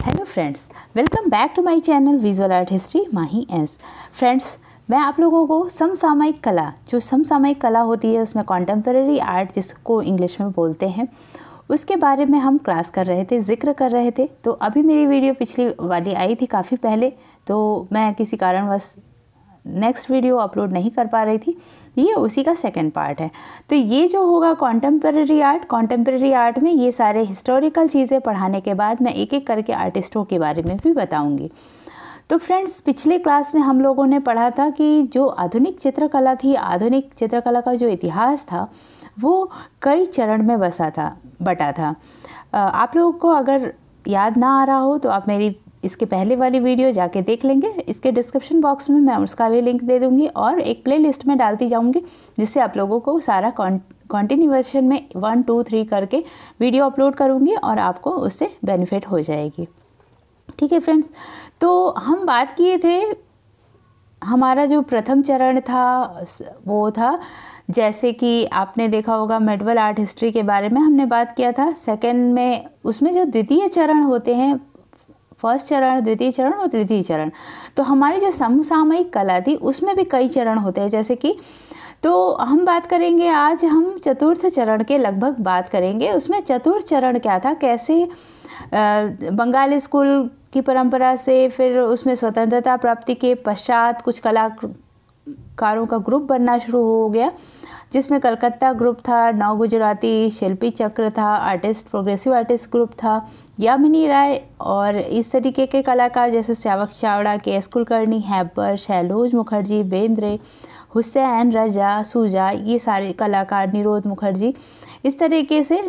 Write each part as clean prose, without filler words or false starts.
Hello friends, welcome back to my channel visual art history Mahi S. Friends, मैं आप लोगों को समसामयिक कला, जो समसामयिक कला होती है उसमें कॉन्टेम्परेरी आर्ट जिसको इंग्लिश में बोलते हैं, उसके बारे में हम क्लास कर रहे थे, जिक्र कर रहे थे। तो अभी मेरी वीडियो पिछली वाली आई थी काफ़ी पहले, तो मैं किसी कारणवश नेक्स्ट वीडियो अपलोड नहीं कर पा रही थी। ये उसी का सेकंड पार्ट है। तो ये जो होगा कॉन्टेम्परेरी आर्ट में ये सारे हिस्टोरिकल चीज़ें पढ़ाने के बाद मैं एक एक करके आर्टिस्टों के बारे में भी बताऊंगी। तो फ्रेंड्स, पिछले क्लास में हम लोगों ने पढ़ा था कि जो आधुनिक चित्रकला थी, आधुनिक चित्रकला का जो इतिहास था वो कई चरण में बटा था। आप लोगों को अगर याद ना आ रहा हो तो आप मेरी इसके पहले वाली वीडियो जाके देख लेंगे। इसके डिस्क्रिप्शन बॉक्स में मैं उसका भी लिंक दे दूंगी और एक प्लेलिस्ट में डालती जाऊंगी, जिससे आप लोगों को सारा कंटिन्यूएशन में 1, 2, 3 करके वीडियो अपलोड करूंगी और आपको उससे बेनिफिट हो जाएगी। ठीक है फ्रेंड्स, तो हम बात किए थे, हमारा जो प्रथम चरण था वो था, जैसे कि आपने देखा होगा मेडिवल आर्ट हिस्ट्री के बारे में हमने बात किया था। सेकंड में उसमें जो द्वितीय चरण होते हैं, फर्स्ट चरण, द्वितीय चरण और तृतीय चरण, तो हमारी जो समसामयिक कला थी उसमें भी कई चरण होते हैं। जैसे कि तो हम बात करेंगे, आज हम चतुर्थ चरण के लगभग बात करेंगे। उसमें चतुर्थ चरण क्या था, कैसे बंगाली स्कूल की परंपरा से फिर उसमें स्वतंत्रता प्राप्ति के पश्चात कुछ कलाकारों का ग्रुप बनना शुरू हो गया, जिसमें कलकत्ता ग्रुप था, नव गुजराती शिल्पी चक्र था, आर्टिस्ट प्रोग्रेसिव आर्टिस्ट ग्रुप था, यामिनी राय और इस तरीके के कलाकार जैसे श्यावक चावड़ा, के.एस. कुलकर्णी, हैबर, शैलोज मुखर्जी, बेंद्रे, हुसैन रजा, सूजा, ये सारे कलाकार, निरोध मुखर्जी, इस तरीके से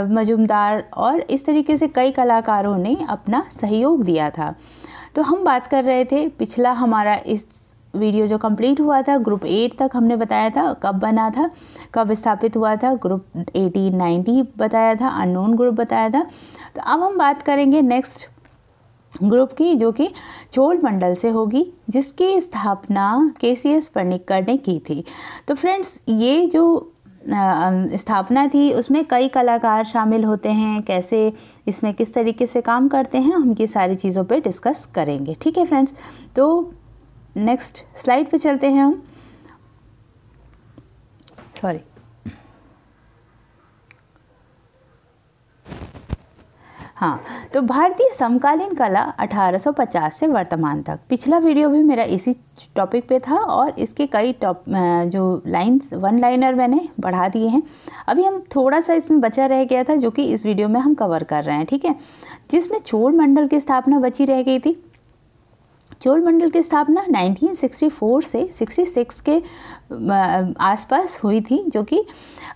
मजुमदार और इस तरीके से कई कलाकारों ने अपना सहयोग दिया था। तो हम बात कर रहे थे, पिछला हमारा इस वीडियो जो कंप्लीट हुआ था, ग्रुप 8 तक हमने बताया था कब बना था, कब स्थापित हुआ था, ग्रुप 1890 बताया था, अननोन ग्रुप बताया था। तो अब हम बात करेंगे नेक्स्ट ग्रुप की, जो कि चोल मंडल से होगी, जिसकी स्थापना के.सी.एस. पनिक्कर ने की थी। तो फ्रेंड्स, ये जो स्थापना थी उसमें कई कलाकार शामिल होते हैं, कैसे इसमें किस तरीके से काम करते हैं, हम ये सारी चीज़ों पे डिस्कस करेंगे। ठीक है फ्रेंड्स, तो नेक्स्ट स्लाइड पे चलते हैं हम। हाँ, तो भारतीय समकालीन कला 1850 से वर्तमान तक, पिछला वीडियो भी मेरा इसी टॉपिक पे था और इसके कई जो लाइंस, वन लाइनर मैंने बढ़ा दिए हैं। अभी हम थोड़ा सा इसमें बचा रह गया था जो कि इस वीडियो में हम कवर कर रहे हैं। ठीक है, जिसमें चोल मंडल की स्थापना बची रह गई थी। चोल मंडल की स्थापना 1964 से 66 के आसपास हुई थी, जो कि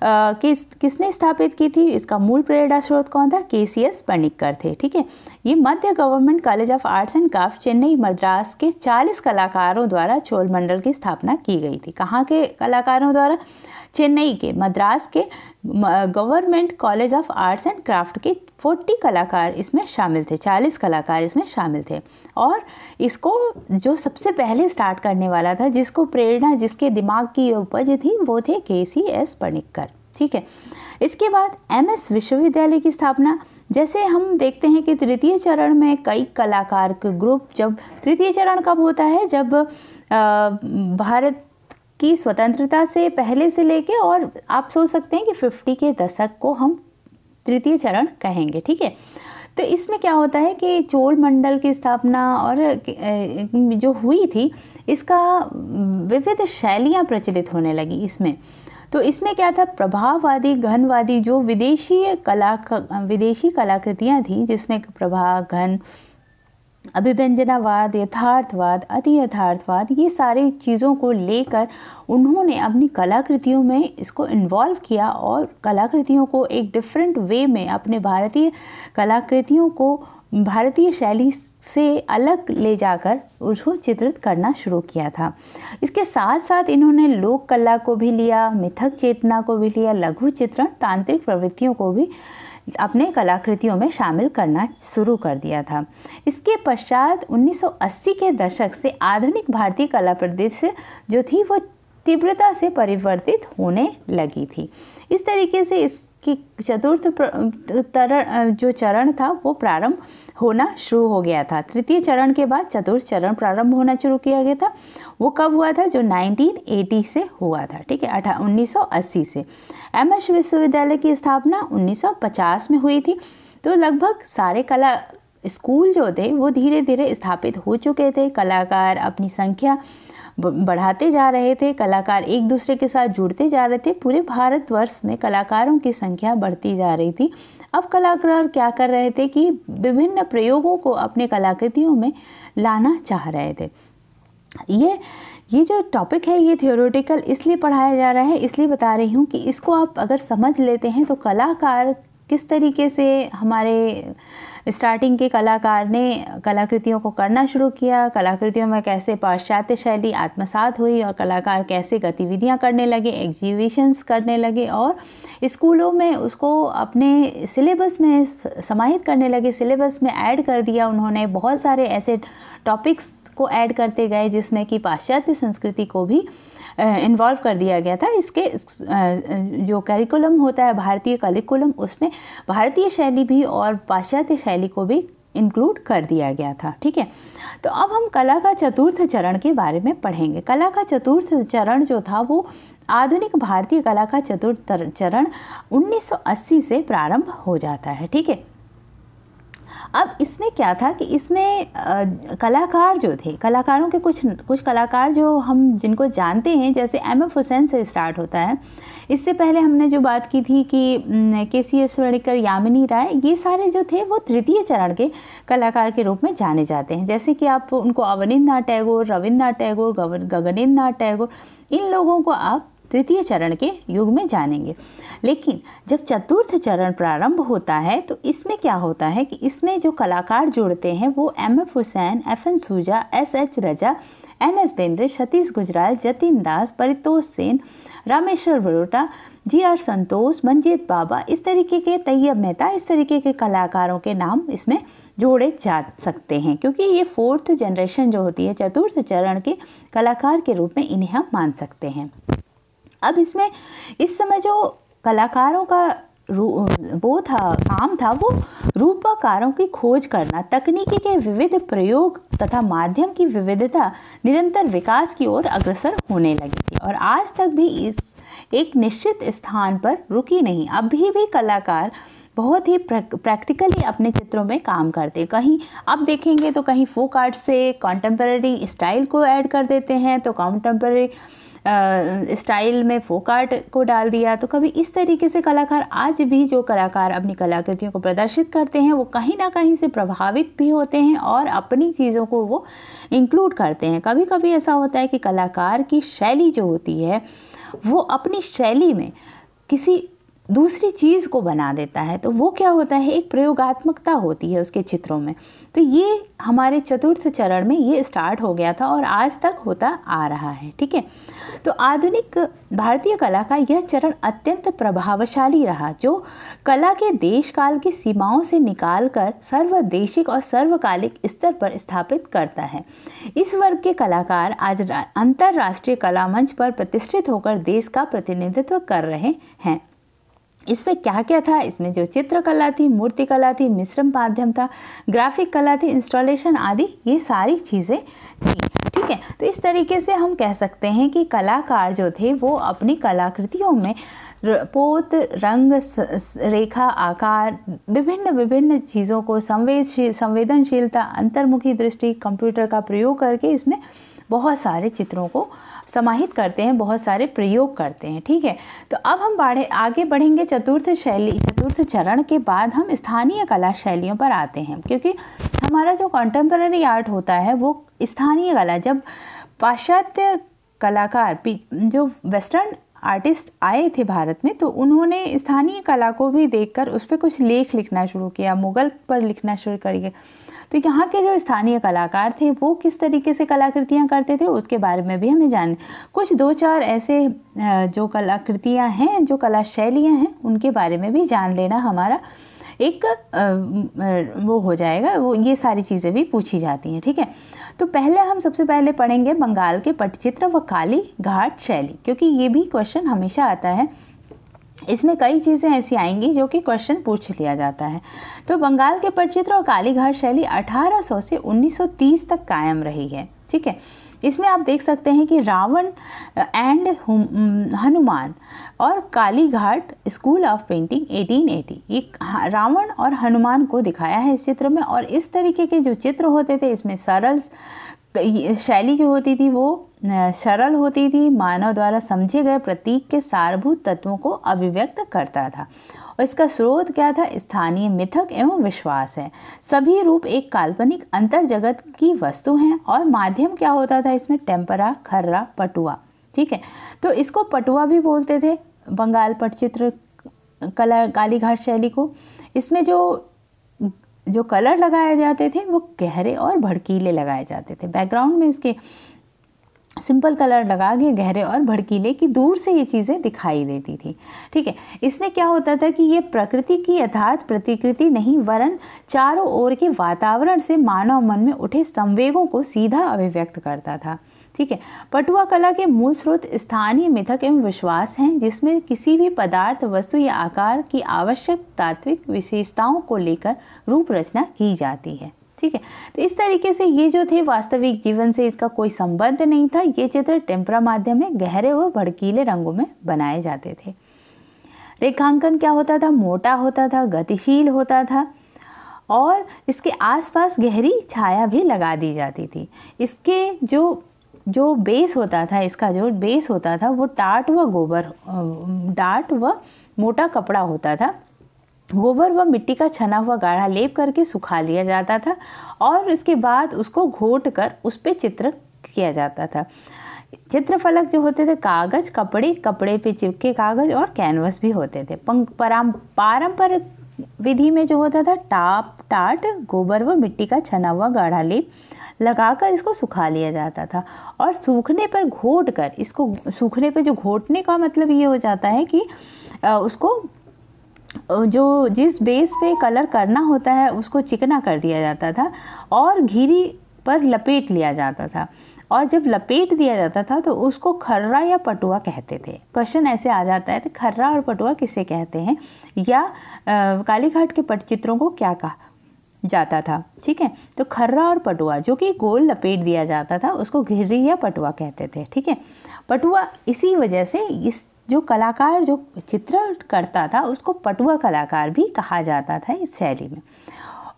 किसने स्थापित की थी, इसका मूल प्रेरणा स्रोत कौन था, के.सी.एस. पनिक्कर थे। ठीक है, ये मध्य government college of arts and craft Chennai Madras के 40 कलाकारों द्वारा चोल मंडल की स्थापना की गई थी। कहाँ के कलाकारों द्वारा, चेन्नई के, मद्रास के government college of arts and craft के 40 कलाकार इसमें शामिल थे, 40 कलाकार इसमें शामिल थे। और इसको जो सबसे पहले स्टार्ट करने वाला था, जिसको प्रेरणा, जिसके दिमाग की उपज थी, वो थे के.सी.एस. पनिक्कर। ठीक है, इसके बाद एम.एस. विश्वविद्यालय की स्थापना। जैसे हम देखते हैं कि तृतीय चरण में कई कलाकार के ग्रुप, जब तृतीय चरण कब होता है, जब भारत की स्वतंत्रता से पहले से लेके, और आप सोच सकते हैं कि 50 के दशक को हम तृतीय चरण कहेंगे। ठीक है, तो इसमें क्या होता है कि चोल मंडल की स्थापना और जो हुई थी, इसका विविध शैलियाँ प्रचलित होने लगी इसमें। तो इसमें क्या था, प्रभाववादी, घनवादी, जो विदेशी कलाकृतियाँ थी, जिसमें प्रभा, घन, अभिव्यंजनावाद, यथार्थवाद, अति यथार्थवाद, ये सारी चीज़ों को लेकर उन्होंने अपनी कलाकृतियों में इसको इन्वॉल्व किया और कलाकृतियों को एक डिफरेंट वे में, अपने भारतीय कलाकृतियों को भारतीय शैली से अलग ले जाकर उसको चित्रित करना शुरू किया था। इसके साथ साथ इन्होंने लोक कला को भी लिया, मिथक चेतना को भी लिया, लघु चित्रण, तांत्रिक प्रवृत्तियों को भी अपने कलाकृतियों में शामिल करना शुरू कर दिया था। इसके पश्चात 1980 के दशक से आधुनिक भारतीय कला परिदृश्य जो थी वो तीव्रता से परिवर्तित होने लगी थी। इस तरीके से इसकी चतुर्थ जो चरण था वो प्रारंभ होना शुरू हो गया था। तृतीय चरण के बाद चतुर्थ चरण प्रारंभ होना शुरू किया गया था। वो कब हुआ था? जो 1980 से हुआ था, ठीक है, 1980 से। एमएस विश्वविद्यालय की स्थापना 1950 में हुई थी। तो लगभग सारे कला स्कूल जो थे वो धीरे धीरे स्थापित हो चुके थे। कलाकार अपनी संख्या बढ़ाते जा रहे थे, कलाकार एक दूसरे के साथ जुड़ते जा रहे थे। पूरे भारतवर्ष में कलाकारों की संख्या बढ़ती जा रही थी। अब कलाकार क्या कर रहे थे कि विभिन्न प्रयोगों को अपने कलाकृतियों में लाना चाह रहे थे। ये जो टॉपिक है ये थियोरेटिकल इसलिए पढ़ाया जा रहा है, इसलिए बता रही हूँ कि इसको आप अगर समझ लेते हैं तो कलाकार किस तरीके से हमारे स्टार्टिंग के कलाकार ने कलाकृतियों को करना शुरू किया, कलाकृतियों में कैसे पाश्चात्य शैली आत्मसात हुई और कलाकार कैसे गतिविधियां करने लगे, एग्जीबिशंस करने लगे और स्कूलों में उसको अपने सिलेबस में समाहित करने लगे, सिलेबस में ऐड कर दिया उन्होंने। बहुत सारे ऐसे टॉपिक्स को ऐड करते गए जिसमें कि पाश्चात्य संस्कृति को भी इन्वॉल्व कर दिया गया था। इसके जो करिकुलम होता है भारतीय करिकुलम, उसमें भारतीय शैली भी और पाश्चात्य शैली को भी इंक्लूड कर दिया गया था, ठीक है। तो अब हम कला का चतुर्थ चरण के बारे में पढ़ेंगे। कला का चतुर्थ चरण जो था वो आधुनिक भारतीय कला का चतुर्थ चरण 1980 से प्रारंभ हो जाता है, ठीक है। अब इसमें क्या था कि इसमें कलाकार जो थे, कलाकारों के कुछ कलाकार जो हम जिनको जानते हैं, जैसे एम.एफ. हुसैन से स्टार्ट होता है। इससे पहले हमने जो बात की थी कि के.सी. अस्वर्णकर, यामिनी राय, ये सारे जो थे वो तृतीय चरण के कलाकार के रूप में जाने जाते हैं। जैसे कि आप उनको अवनींद्रनाथ टैगोर, रविन्द्रनाथ टैगोर, गगनेंद्रनाथ टैगोर, इन लोगों को आप तृतीय चरण के युग में जानेंगे। लेकिन जब चतुर्थ चरण प्रारंभ होता है तो इसमें क्या होता है कि इसमें जो कलाकार जुड़ते हैं वो एम.एफ. हुसैन, एफ.एन. सूजा, एस.एच. रजा, एन.एस. बेंद्रे, सतीश गुजराल, जतिन दास, परितोष सेन, रामेश्वर बरोटा, जी.आर. संतोष, मंजीत बाबा, इस तरीके के तैयब मेहता, इस तरीके के कलाकारों के नाम इसमें जोड़े जा सकते हैं, क्योंकि ये फोर्थ जनरेशन जो होती है चतुर्थ चरण के कलाकार के रूप में इन्हें हम मान सकते हैं। अब इसमें इस समय जो कलाकारों का वो था काम था वो रूपकारों की खोज करना, तकनीकी के विविध प्रयोग तथा माध्यम की विविधता निरंतर विकास की ओर अग्रसर होने लगी थी और आज तक भी इस एक निश्चित स्थान पर रुकी नहीं। अभी भी कलाकार बहुत ही प्रैक्टिकली अपने चित्रों में काम करते। कहीं आप देखेंगे तो कहीं फोक आर्ट से कॉन्टेम्पररी स्टाइल को ऐड कर देते हैं, तो कॉन्टेम्पररी स्टाइल में फोक आर्ट को डाल दिया। तो कभी इस तरीके से कलाकार, आज भी जो कलाकार अपनी कलाकृतियों को प्रदर्शित करते हैं वो कहीं ना कहीं से प्रभावित भी होते हैं और अपनी चीज़ों को वो इंक्लूड करते हैं। कभी कभी ऐसा होता है कि कलाकार की शैली जो होती है वो अपनी शैली में किसी दूसरी चीज़ को बना देता है, तो वो क्या होता है, एक प्रयोगात्मकता होती है उसके चित्रों में। तो ये हमारे चतुर्थ चरण में ये स्टार्ट हो गया था और आज तक होता आ रहा है, ठीक है। तो आधुनिक भारतीय कला का यह चरण अत्यंत प्रभावशाली रहा, जो कला के देश काल की सीमाओं से निकालकर सर्वदेशिक और सर्वकालिक स्तर पर स्थापित करता है। इस वर्ग के कलाकार आज अंतर्राष्ट्रीय कला मंच पर प्रतिष्ठित होकर देश का प्रतिनिधित्व कर रहे हैं। इसमें क्या क्या था, इसमें जो चित्रकला थी, मूर्तिकला थी, मिश्रण माध्यम था, ग्राफिक कला थी, इंस्टॉलेशन आदि, ये सारी चीज़ें थी, ठीक है। तो इस तरीके से हम कह सकते हैं कि कलाकार जो थे वो अपनी कलाकृतियों में पोत, रंग, रेखा, आकार, विभिन्न चीज़ों को संवेदनशीलता, अंतर्मुखी दृष्टि, कंप्यूटर का प्रयोग करके इसमें बहुत सारे चित्रों को समाहित करते हैं, बहुत सारे प्रयोग करते हैं, ठीक है। तो अब हम आगे बढ़ेंगे। चतुर्थ चरण के बाद हम स्थानीय कला शैलियों पर आते हैं, क्योंकि हमारा जो कॉन्टेम्पररी आर्ट होता है वो स्थानीय कला, जब पाश्चात्य कलाकार जो वेस्टर्न आर्टिस्ट आए थे भारत में, तो उन्होंने स्थानीय कला को भी देखकर उस पर कुछ लेख लिखना शुरू किया, मुगल पर लिखना शुरू करिए। तो यहाँ के जो स्थानीय कलाकार थे वो किस तरीके से कलाकृतियाँ करते थे उसके बारे में भी हमें जान, कुछ 2-4 ऐसे जो कलाकृतियाँ हैं, जो कला शैलियाँ हैं, उनके बारे में भी जान लेना हमारा एक वो हो जाएगा। वो ये सारी चीज़ें भी पूछी जाती हैं, ठीक है। तो सबसे पहले पढ़ेंगे बंगाल के पटचित्र व काली घाट शैली, क्योंकि ये भी क्वेश्चन हमेशा आता है इसमें कई चीज़ें ऐसी आएंगी जो कि क्वेश्चन पूछ लिया जाता है। तो बंगाल के पटचित्र और कालीघाट शैली 1800 से 1930 तक कायम रही है। ठीक है, इसमें आप देख सकते हैं कि रावण एंड हनुमान और कालीघाट स्कूल ऑफ पेंटिंग 1880, ये रावण और हनुमान को दिखाया है इस चित्र में। और इस तरीके के जो चित्र होते थे इसमें सरल शैली जो होती थी वो सरल होती थी, मानव द्वारा समझे गए प्रतीक के सारभूत तत्वों को अभिव्यक्त करता था। और इसका स्रोत क्या था? स्थानीय मिथक एवं विश्वास है। सभी रूप एक काल्पनिक अंतर जगत की वस्तु हैं और माध्यम क्या होता था इसमें? टेम्परा, खर्रा, पटुआ। ठीक है, तो इसको पटुआ भी बोलते थे बंगाल पटचित्र कला कालीघाट शैली को। इसमें जो कलर लगाए जाते थे वो गहरे और भड़कीले लगाए जाते थे। बैकग्राउंड में इसके सिंपल कलर लगा के गहरे और भड़कीले की दूर से ये चीज़ें दिखाई देती थी। ठीक है, इसमें क्या होता था कि ये प्रकृति की यथार्थ प्रतिकृति नहीं वरन चारों ओर के वातावरण से मानव मन में उठे संवेगों को सीधा अभिव्यक्त करता था। ठीक है, पटुआ कला के मूल स्रोत स्थानीय मिथक एवं विश्वास हैं, जिसमें किसी भी पदार्थ, वस्तु या आकार की आवश्यक तात्विक विशेषताओं को लेकर रूप रचना की जाती है। ठीक है, तो इस तरीके से ये जो थे वास्तविक जीवन से इसका कोई संबंध नहीं था। ये चित्र टेम्परा माध्यम में गहरे और भड़कीले रंगों में बनाए जाते थे। रेखांकन क्या होता था? मोटा होता था, गतिशील होता था और इसके आसपास गहरी छाया भी लगा दी जाती थी। इसके जो बेस होता था, इसका जो बेस होता था वो टाट व मोटा कपड़ा होता था। गोबर व मिट्टी का छना हुआ गाढ़ा लेप करके सुखा लिया जाता था और इसके बाद उसको घोट कर उस पर चित्र किया जाता था। चित्रफलक जो होते थे कागज, कपड़े पे चिपके कागज और कैनवस भी होते थे। पारंपरिक विधि में जो होता था टाट गोबर व मिट्टी का छना हुआ गाढ़ा लेप लगाकर इसको सुखा लिया जाता था और सूखने पर घोट कर इसको, सूखने पर जो घोटने का मतलब ये हो जाता है कि उसको जो जिस बेस पे कलर करना होता है उसको चिकना कर दिया जाता था और घिरी पर लपेट लिया जाता था। और जब लपेट दिया जाता था तो उसको खर्रा या पटुआ कहते थे। क्वेश्चन ऐसे आ जाता है तो खर्रा और पटुआ किसे कहते हैं या कालीघाट के पटचित्रों को क्या कहा जाता था। ठीक है, तो खर्रा और पटुआ जो कि गोल लपेट दिया जाता था उसको घिर्री या पटुआ कहते थे। ठीक है, पटुआ इसी वजह से इस जो कलाकार जो चित्र करता था उसको पटुआ कलाकार भी कहा जाता था इस शैली में।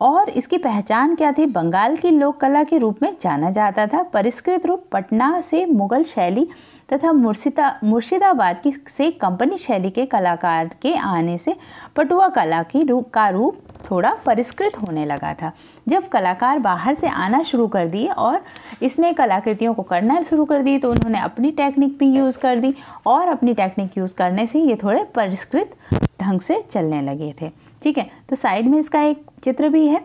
और इसकी पहचान क्या थी? बंगाल की लोक कला के रूप में जाना जाता था। परिष्कृत रूप पटना से मुगल शैली तथा मुर्शिदाबाद से कंपनी शैली के कलाकार के आने से पटुआ कला का रूप थोड़ा परिष्कृत होने लगा था। जब कलाकार बाहर से आना शुरू कर दिए और इसमें कलाकृतियों को करना शुरू कर दिए तो उन्होंने अपनी टेक्निक भी यूज़ कर दी और अपनी टेक्निक यूज़ करने से ये थोड़े परिष्कृत ढंग से चलने लगे थे। ठीक है, तो साइड में इसका एक चित्र भी है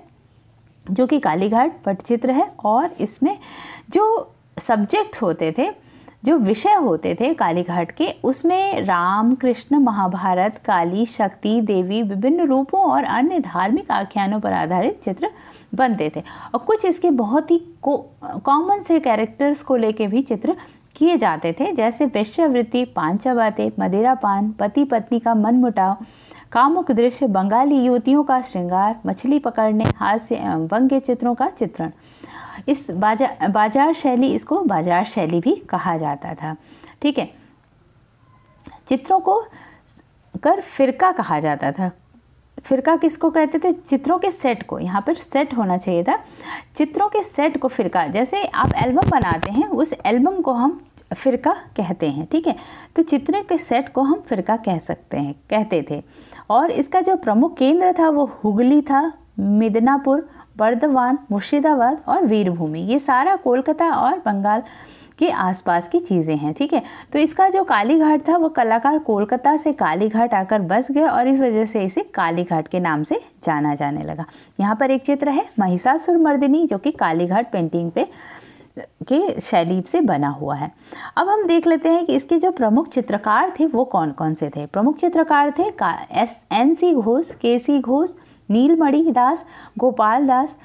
जो कि कालीघाट पटचित्र है और इसमें जो सब्जेक्ट्स होते थे, जो विषय होते थे कालीघाट के, उसमें राम, कृष्ण, महाभारत, काली, शक्ति, देवी, विभिन्न रूपों और अन्य धार्मिक आख्यानों पर आधारित चित्र बनते थे। और कुछ इसके बहुत ही कॉमन से कैरेक्टर्स को लेके भी चित्र किए जाते थे, जैसे वेश्यावृत्ति, पांचा बातें, मदिरा पान, पति पत्नी का मनमुटाव, कामुक दृश्य, बंगाली युवतियों का श्रृंगार, मछली पकड़ने, हास्य एवं व्यंग्य चित्रों का चित्रण। इस बाजार शैली, इसको बाजार शैली भी कहा जाता था। ठीक है, चित्रों को कर फिरका कहा जाता था। फिरका किसको कहते थे? चित्रों के सेट को, यहाँ पर सेट होना चाहिए था। चित्रों के सेट को फिरका, जैसे आप एल्बम बनाते हैं उस एल्बम को हम फिरका कहते हैं। ठीक है, तो चित्रों के सेट को हम फिरका कहते थे। और इसका जो प्रमुख केंद्र था वो हुगली था, मिदनापुर, बर्दवान, मुर्शिदाबाद और वीरभूमि, ये सारा कोलकाता और बंगाल के आसपास की चीज़ें हैं। ठीक है, तो इसका जो कालीघाट था वो कलाकार कोलकाता से कालीघाट आकर बस गए और इस वजह से इसे कालीघाट के नाम से जाना जाने लगा। यहाँ पर एक चित्र है महिषासुर मर्दिनी जो कि कालीघाट पेंटिंग पे के शैली से बना हुआ है। अब हम देख लेते हैं कि इसके जो प्रमुख चित्रकार थे वो कौन कौन से थे। प्रमुख चित्रकार थे NC घोष, KC घोष, नीलमणि दास, गोपाल दास,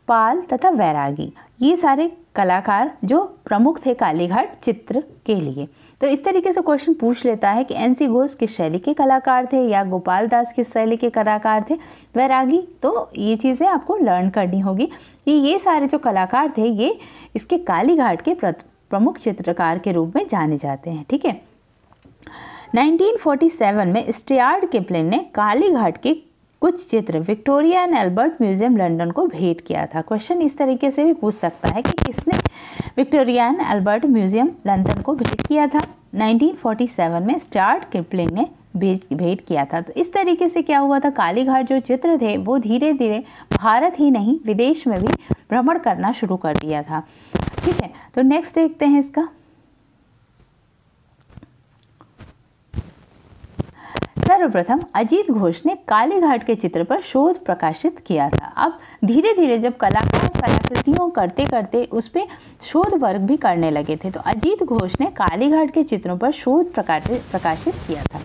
पाल तथा वैरागी। ये सारे कलाकार जो प्रमुख थे कालीघाट चित्र के लिए। तो इस तरीके से क्वेश्चन पूछ लेता है कि एनसी घोष किस शैली के कलाकार थे या गोपाल दास किस शैली के कलाकार थे, वैरागी। तो ये चीज़ें आपको लर्न करनी होगी कि ये सारे जो कलाकार थे ये इसके कालीघाट के प्रमुख चित्रकार के रूप में जाने जाते हैं। ठीक है, 1947 में स्टुअर्ट किपलिंग ने कालीघाट के कुछ चित्र Victoria and Albert museum London को भेंट किया था। क्वेश्चन इस तरीके से भी पूछ सकता है कि किसने Victoria and Albert museum London को भेंट किया था। 1947 में स्टुअर्ट किपलिंग ने भेंट किया था। तो इस तरीके से क्या हुआ था, कालीघाट जो चित्र थे वो धीरे धीरे भारत ही नहीं विदेश में भी भ्रमण करना शुरू कर दिया था। ठीक है, तो नेक्स्ट देखते हैं इसका। सर्वप्रथम अजीत घोष ने कालीघाट के चित्र पर शोध प्रकाशित किया था। अब धीरे धीरे जब कलाकार कलाकृतियों करते करते उस पर शोध वर्क भी करने लगे थे, तो अजीत घोष ने कालीघाट के चित्रों पर शोध प्रकाशित किया था।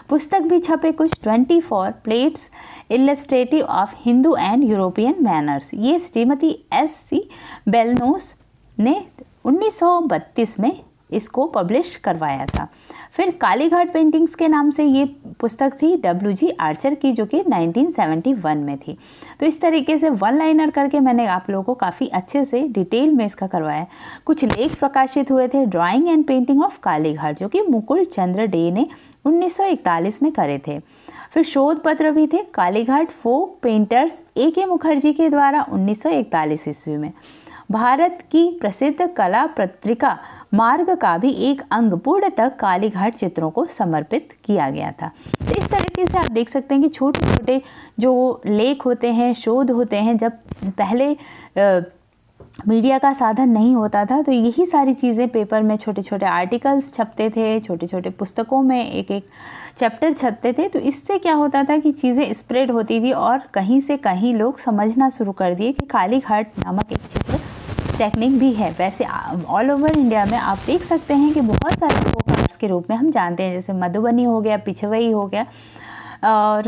पुस्तक भी छपे कुछ 24 plates illustrative of Hindu and European manners. ये श्रीमती S.C. बेलनोस ने 1932 में इसको पब्लिश करवाया था। फिर कालीघाट पेंटिंग्स के नाम से ये पुस्तक थी W.G. आर्चर की, जो कि 1971 में थी। तो इस तरीके से वन लाइनर करके मैंने आप लोगों को काफ़ी अच्छे से डिटेल में इसका करवाया। कुछ लेख प्रकाशित हुए थे, drawing and painting of Kalighat, जो कि मुकुल चंद्र डे ने 1941 में करे थे। फिर शोध पत्र भी थे, कालीघाट फोक पेंटर्स A.K. मुखर्जी के द्वारा 1941 ईस्वी में। भारत की प्रसिद्ध कला पत्रिका मार्ग का भी एक अंग पूर्णतः कालीघाट चित्रों को समर्पित किया गया था। तो इस तरीके से आप देख सकते हैं कि छोटे छोटे जो लेख होते हैं, शोध होते हैं, जब पहले मीडिया का साधन नहीं होता था तो यही सारी चीज़ें पेपर में छोटे छोटे आर्टिकल्स छपते थे, छोटे छोटे पुस्तकों में एक एक चैप्टर छपते थे। तो इससे क्या होता था कि चीज़ें स्प्रेड होती थी और कहीं से कहीं लोग समझना शुरू कर दिए कि कालीघाट नामक एक चित्र टेक्निक भी है। वैसे ऑल ओवर इंडिया में आप देख सकते हैं कि बहुत सारे फोक आर्ट्स के रूप में हम जानते हैं, जैसे मधुबनी हो गया, पिछवई हो गया और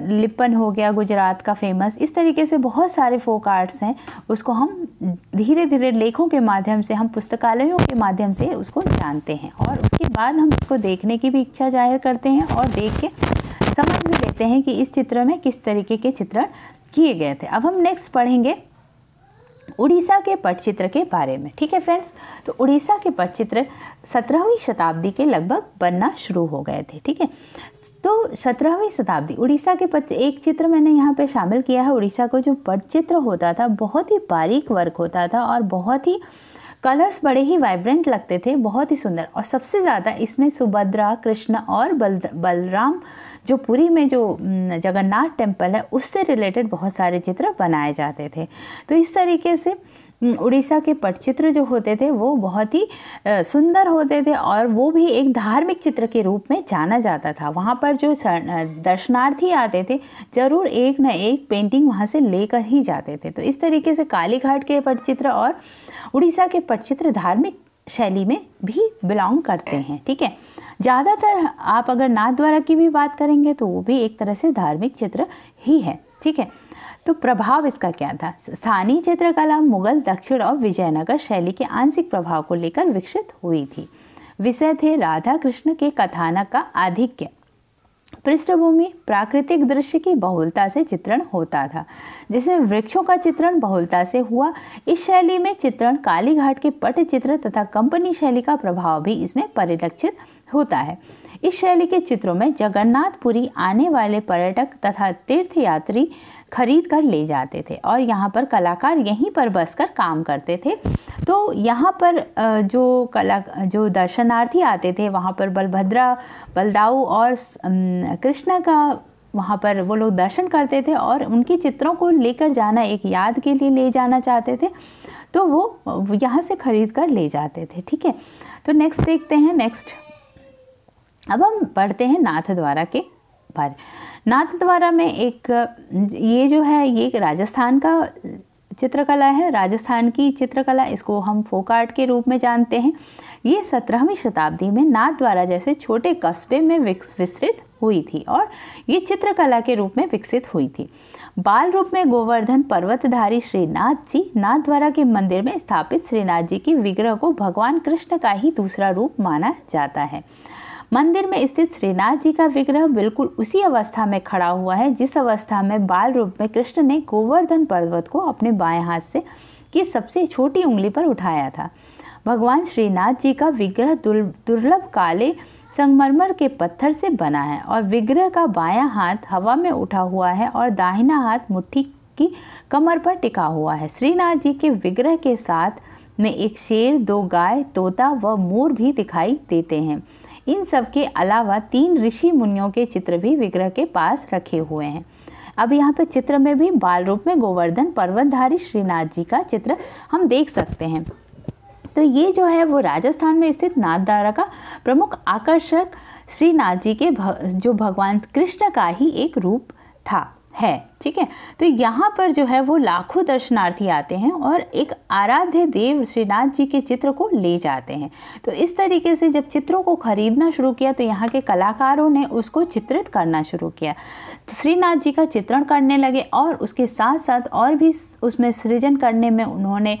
लिप्पन हो गया गुजरात का फेमस। इस तरीके से बहुत सारे फोक आर्ट्स हैं, उसको हम धीरे धीरे लेखों के माध्यम से, हम पुस्तकालयों के माध्यम से उसको जानते हैं और उसके बाद हम उसको देखने की भी इच्छा जाहिर करते हैं और देख के समझ भी लेते हैं कि इस चित्र में किस तरीके के चित्रण किए गए थे। अब हम नेक्स्ट पढ़ेंगे उड़ीसा के पटचित्र के बारे में। ठीक है फ्रेंड्स, तो उड़ीसा के पटचित्र 17वीं शताब्दी के लगभग बनना शुरू हो गए थे। ठीक है, तो 17वीं शताब्दी उड़ीसा के एक चित्र मैंने यहाँ पे शामिल किया है। उड़ीसा को जो पटचित्र होता था बहुत ही बारीक वर्क होता था और बहुत ही कलर्स बड़े ही वाइब्रेंट लगते थे, बहुत ही सुंदर। और सबसे ज़्यादा इसमें सुभद्रा, कृष्ण और बलराम, जो पुरी में जो जगन्नाथ टेम्पल है उससे रिलेटेड बहुत सारे चित्र बनाए जाते थे। तो इस तरीके से उड़ीसा के पटचित्र जो होते थे वो बहुत ही सुंदर होते थे और वो भी एक धार्मिक चित्र के रूप में जाना जाता था। वहाँ पर जो दर्शनार्थी आते थे ज़रूर एक न एक पेंटिंग वहाँ से लेकर ही जाते थे। तो इस तरीके से कालीघाट के पटचित्र और उड़ीसा के पटचित्र धार्मिक शैली में भी बिलोंग करते हैं। ठीक है, ज़्यादातर आप अगर नाथद्वारा की भी बात करेंगे तो वो भी एक तरह से धार्मिक चित्र ही है। ठीक है, तो प्रभाव इसका क्या था? स्थानीय चित्रकला मुगल, दक्षिण और विजयनगर शैली के आंशिक प्रभाव को लेकर विकसित हुई थी। विषय थे राधा कृष्ण के कथानक का आधिक्य, पृष्ठभूमि प्राकृतिक दृश्य की बहुलता से चित्रण होता था, जिसमें वृक्षों का चित्रण बहुलता से हुआ। इस शैली में चित्रण कालीघाट के पटचित्र तथा कंपनी शैली का प्रभाव भी इसमें परिलक्षित होता है। इस शैली के चित्रों में जगन्नाथपुरी आने वाले पर्यटक तथा तीर्थयात्री खरीद कर ले जाते थे और यहाँ पर कलाकार यहीं पर बसकर काम करते थे। तो यहाँ पर जो दर्शनार्थी आते थे वहाँ पर बलभद्रा, बलदाऊ और कृष्णा का वहाँ पर वो लोग दर्शन करते थे और उनकी चित्रों को लेकर जाना, एक याद के लिए ले जाना चाहते थे, तो वो यहाँ से खरीद कर ले जाते थे। ठीक है, तो नेक्स्ट देखते हैं। नेक्स्ट अब हम पढ़ते हैं नाथद्वारा के बारे। नाथद्वारा में एक ये जो है ये राजस्थान का चित्रकला है, राजस्थान की चित्रकला, इसको हम फोक आर्ट के रूप में जानते हैं। ये 17वीं शताब्दी में नाथद्वारा जैसे छोटे कस्बे में विस्तृत हुई थी और ये चित्रकला के रूप में विकसित हुई थी। बाल रूप में गोवर्धन पर्वतधारी श्रीनाथ जी नाथद्वारा के मंदिर में स्थापित श्रीनाथ जी की विग्रह को भगवान कृष्ण का ही दूसरा रूप माना जाता है। मंदिर में स्थित श्रीनाथ जी का विग्रह बिल्कुल उसी अवस्था में खड़ा हुआ है जिस अवस्था में बाल रूप में कृष्ण ने गोवर्धन पर्वत को अपने बाएं हाथ से की सबसे छोटी उंगली पर उठाया था। भगवान श्रीनाथ जी का विग्रह दुर्लभ काले संगमरमर के पत्थर से बना है और विग्रह का बायां हाथ हवा में उठा हुआ है और दाहिना हाथ मुट्ठी की कमर पर टिका हुआ है। श्रीनाथ जी के विग्रह के साथ में एक शेर, 2 गाय, तोता व मोर भी दिखाई देते हैं। इन सब के अलावा 3 ऋषि मुनियों के चित्र भी विग्रह के पास रखे हुए हैं। अब यहाँ पे चित्र में भी बाल रूप में गोवर्धन पर्वतधारी श्रीनाथ जी का चित्र हम देख सकते हैं। तो ये जो है वो राजस्थान में स्थित नाथद्वारा का प्रमुख आकर्षक श्रीनाथ जी के जो भगवान कृष्ण का ही एक रूप है। ठीक है, तो यहाँ पर जो है वो लाखों दर्शनार्थी आते हैं और एक आराध्य देव श्रीनाथ जी के चित्र को ले जाते हैं। तो इस तरीके से जब चित्रों को खरीदना शुरू किया तो यहाँ के कलाकारों ने उसको चित्रित करना शुरू किया। तो श्रीनाथ जी का चित्रण करने लगे और उसके साथ साथ और भी उसमें सृजन करने में उन्होंने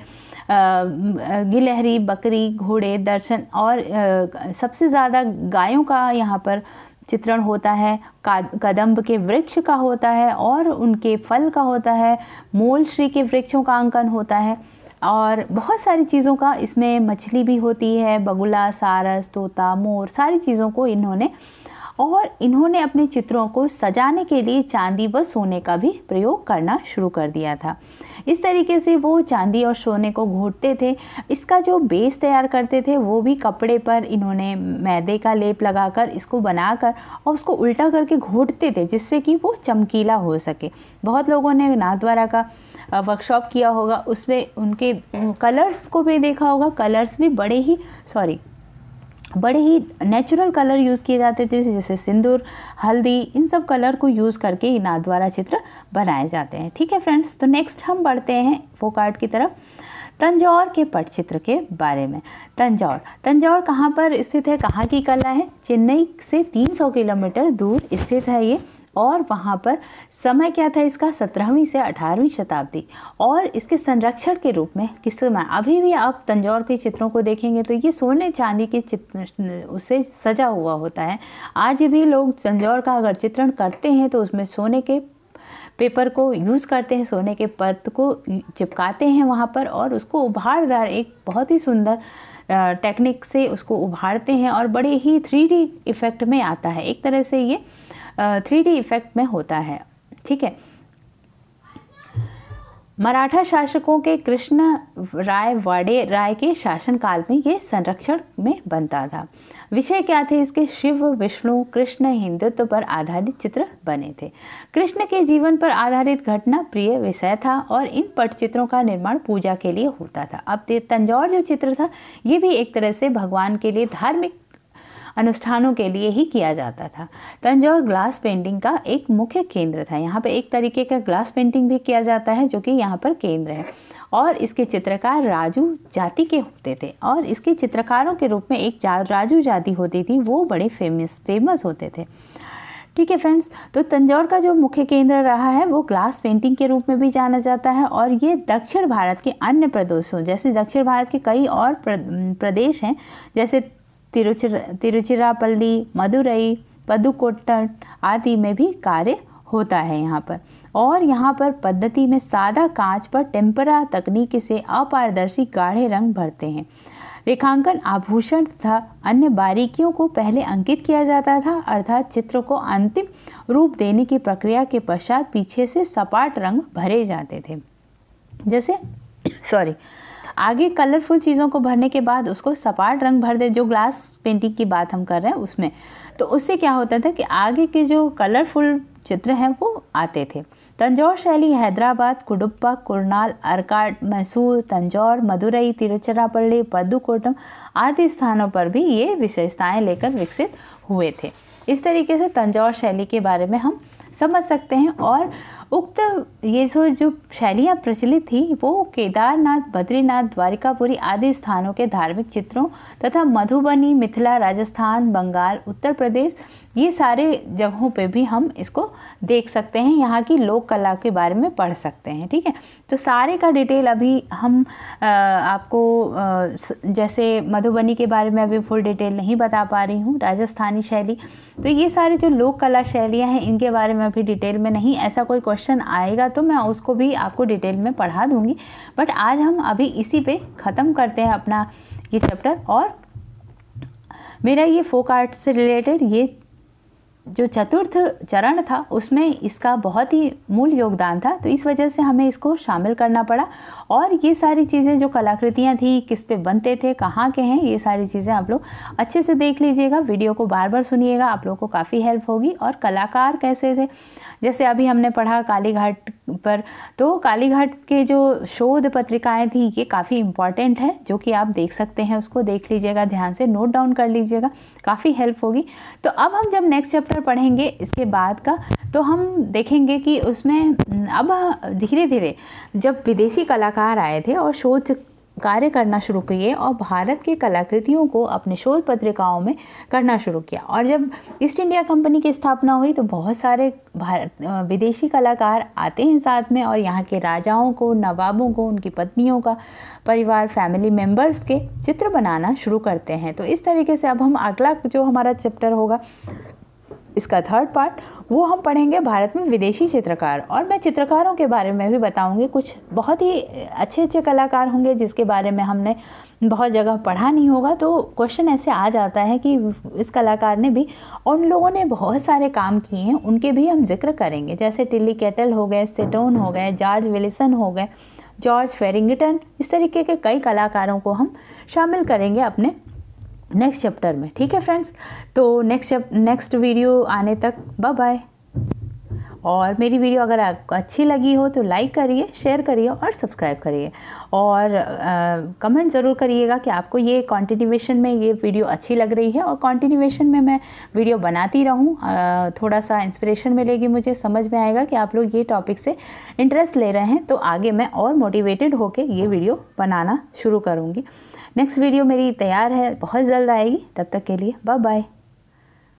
गिलहरी, बकरी, घोड़े, दर्शन और सबसे ज़्यादा गायों का यहाँ पर चित्रण होता है, कदम्ब के वृक्ष का होता है और उनके फल का होता है, मोल श्री के वृक्षों का अंकन होता है और बहुत सारी चीज़ों का, इसमें मछली भी होती है, बगुला, सारस, तोता, मोर, सारी चीज़ों को इन्होंने अपने चित्रों को सजाने के लिए चांदी व सोने का भी प्रयोग करना शुरू कर दिया था। इस तरीके से वो चांदी और सोने को घोटते थे। इसका जो बेस तैयार करते थे वो भी कपड़े पर इन्होंने मैदे का लेप लगाकर इसको बनाकर और उसको उल्टा करके घोटते थे जिससे कि वो चमकीला हो सके। बहुत लोगों ने नाथद्वारा का वर्कशॉप किया होगा, उसमें उनके कलर्स को भी देखा होगा। कलर्स भी बड़े ही नेचुरल कलर यूज़ किए जाते थे, जैसे सिंदूर, हल्दी, इन सब कलर को यूज़ करके नाथद्वारा चित्र बनाए जाते हैं। ठीक है फ्रेंड्स, तो नेक्स्ट हम बढ़ते हैं फोक आर्ट की तरफ। तंजौर के पटचित्र के बारे में। तंजौर कहाँ पर स्थित है, कहाँ की कला है? चेन्नई से 300 किलोमीटर दूर स्थित है ये। और वहाँ पर समय क्या था इसका? 17वीं से 18वीं शताब्दी। और इसके संरक्षण के रूप में किस समय, अभी भी आप तंजौर के चित्रों को देखेंगे तो ये सोने चांदी के चित्र उससे सजा हुआ होता है। आज भी लोग तंजौर का अगर चित्रण करते हैं तो उसमें सोने के पेपर को यूज़ करते हैं, सोने के पत्त को चिपकाते हैं वहाँ पर और उसको उभारदार एक बहुत ही सुंदर टेक्निक से उसको उभारते हैं और बड़े ही 3D इफ़ेक्ट में आता है। एक तरह से ये 3D इफ़ेक्ट में होता है। ठीक है, मराठा शासकों के कृष्ण राय वाडे राय के शासनकाल में ये संरक्षण में बनता था। विषय क्या थे इसके? शिव, विष्णु, कृष्ण, हिंदुत्व पर आधारित चित्र बने थे। कृष्ण के जीवन पर आधारित घटना प्रिय विषय था और इन पटचित्रों का निर्माण पूजा के लिए होता था। अब तंजौर जो चित्र था ये भी एक तरह से भगवान के लिए धार्मिक अनुष्ठानों के लिए ही किया जाता था। तंजौर ग्लास पेंटिंग का एक मुख्य केंद्र था। यहाँ पे एक तरीके का ग्लास पेंटिंग भी किया जाता है जो कि यहाँ पर केंद्र है और इसके चित्रकार राजू जाति के होते थे और इसके चित्रकारों के रूप में एक राजू जाति होती थी, वो बड़े फेमस होते थे। ठीक है फ्रेंड्स, तो तंजौर का जो मुख्य केंद्र रहा है वो ग्लास पेंटिंग के रूप में भी जाना जाता है और ये दक्षिण भारत के अन्य प्रदेशों, जैसे दक्षिण भारत के कई और प्रदेश हैं जैसे तिरुचिरापल्ली, मदुरई, पदुकोट्टन आदि में भी कार्य होता है यहाँ पर। और यहाँ पर पद्धति में सादा कांच पर टेम्परा तकनीक से अपारदर्शी गाढ़े रंग भरते हैं। रेखांकन, आभूषण तथा अन्य बारीकियों को पहले अंकित किया जाता था, अर्थात चित्र को अंतिम रूप देने की प्रक्रिया के पश्चात पीछे से सपाट रंग भरे जाते थे। जैसे आगे कलरफुल चीज़ों को भरने के बाद उसको सपाट रंग भर दे, जो ग्लास पेंटिंग की बात हम कर रहे हैं उसमें, तो उससे क्या होता था कि आगे के जो कलरफुल चित्र हैं वो आते थे। तंजौर शैली हैदराबाद, कुडुप्पा, कुरनाल, अरकाड, मैसूर, तंजौर, मदुरई, तिरुचिरापल्ली, पदुकोट्टम आदि स्थानों पर भी ये विशेषताएं लेकर विकसित हुए थे। इस तरीके से तंजौर शैली के बारे में हम समझ सकते हैं और उक्त ये जो शैलियाँ प्रचलित थी वो केदारनाथ, बद्रीनाथ, द्वारिकापुरी आदि स्थानों के धार्मिक चित्रों तथा मधुबनी, मिथिला, राजस्थान, बंगाल, उत्तर प्रदेश, ये सारे जगहों पे भी हम इसको देख सकते हैं, यहाँ की लोक कला के बारे में पढ़ सकते हैं। ठीक है, तो सारे का डिटेल अभी हम आपको जैसे मधुबनी के बारे में अभी फुल डिटेल नहीं बता पा रही हूँ, राजस्थानी शैली, तो ये सारी जो लोक कला शैलियाँ हैं इनके बारे में अभी डिटेल में नहीं, ऐसा कोई क्वेश्चन आएगा तो मैं उसको भी आपको डिटेल में पढ़ा दूँगी। बट आज हम अभी इसी पे ख़त्म करते हैं अपना ये चैप्टर। और मेरा ये फोक आर्ट से रिलेटेड ये जो चतुर्थ चरण था उसमें इसका बहुत ही मूल योगदान था, तो इस वजह से हमें इसको शामिल करना पड़ा। और ये सारी चीज़ें जो कलाकृतियाँ थी, किस पे बनते थे, कहाँ के हैं, ये सारी चीज़ें आप लोग अच्छे से देख लीजिएगा, वीडियो को बार बार सुनिएगा, आप लोगों को काफ़ी हेल्प होगी। और कलाकार कैसे थे, जैसे अभी हमने पढ़ा कालीघाट पर, तो कालीघाट के जो शोध पत्रिकाएँ थी ये काफ़ी इम्पॉर्टेंट है, जो कि आप देख सकते हैं, उसको देख लीजिएगा, ध्यान से नोट डाउन कर लीजिएगा, काफ़ी हेल्प होगी। तो अब हम जब नेक्स्ट चैप्टर पढ़ेंगे इसके बाद का, तो हम देखेंगे कि उसमें अब धीरे धीरे जब विदेशी कलाकार आए थे और शोध कार्य करना शुरू किए और भारत की कलाकृतियों को अपने शोध पत्रिकाओं में करना शुरू किया, और जब ईस्ट इंडिया कंपनी की स्थापना हुई तो बहुत सारे विदेशी कलाकार आते हैं साथ में, और यहाँ के राजाओं को, नवाबों को, उनकी पत्नियों का, परिवार, फैमिली मेम्बर्स के चित्र बनाना शुरू करते हैं। तो इस तरीके से अब हम अगला जो हमारा चैप्टर होगा, इसका थर्ड पार्ट, वो हम पढ़ेंगे भारत में विदेशी चित्रकार। और मैं चित्रकारों के बारे में भी बताऊंगी, कुछ बहुत ही अच्छे अच्छे कलाकार होंगे जिसके बारे में हमने बहुत जगह पढ़ा नहीं होगा, तो क्वेश्चन ऐसे आ जाता है कि इस कलाकार ने भी, और उन लोगों ने बहुत सारे काम किए हैं, उनके भी हम जिक्र करेंगे, जैसे टिल्ली कैटल हो गए, सेटोन हो गए, जॉर्ज विल्सन हो गए, जॉर्ज फेरिंगटन, इस तरीके के कई कलाकारों को हम शामिल करेंगे अपने नेक्स्ट चैप्टर में। ठीक है फ्रेंड्स, तो नेक्स्ट वीडियो आने तक बाय बाय। और मेरी वीडियो अगर आपको अच्छी लगी हो तो लाइक करिए, शेयर करिए और सब्सक्राइब करिए, और कमेंट ज़रूर करिएगा कि आपको ये कंटिन्यूएशन में ये वीडियो अच्छी लग रही है, और कंटिन्यूएशन में मैं वीडियो बनाती रहूँ, थोड़ा सा इंस्पिरेशन मिलेगी, मुझे समझ में आएगा कि आप लोग ये टॉपिक से इंटरेस्ट ले रहे हैं, तो आगे मैं और मोटिवेटेड होकर ये वीडियो बनाना शुरू करूँगी। नेक्स्ट वीडियो मेरी तैयार है, बहुत जल्द आएगी, तब तक के लिए बाय बाय।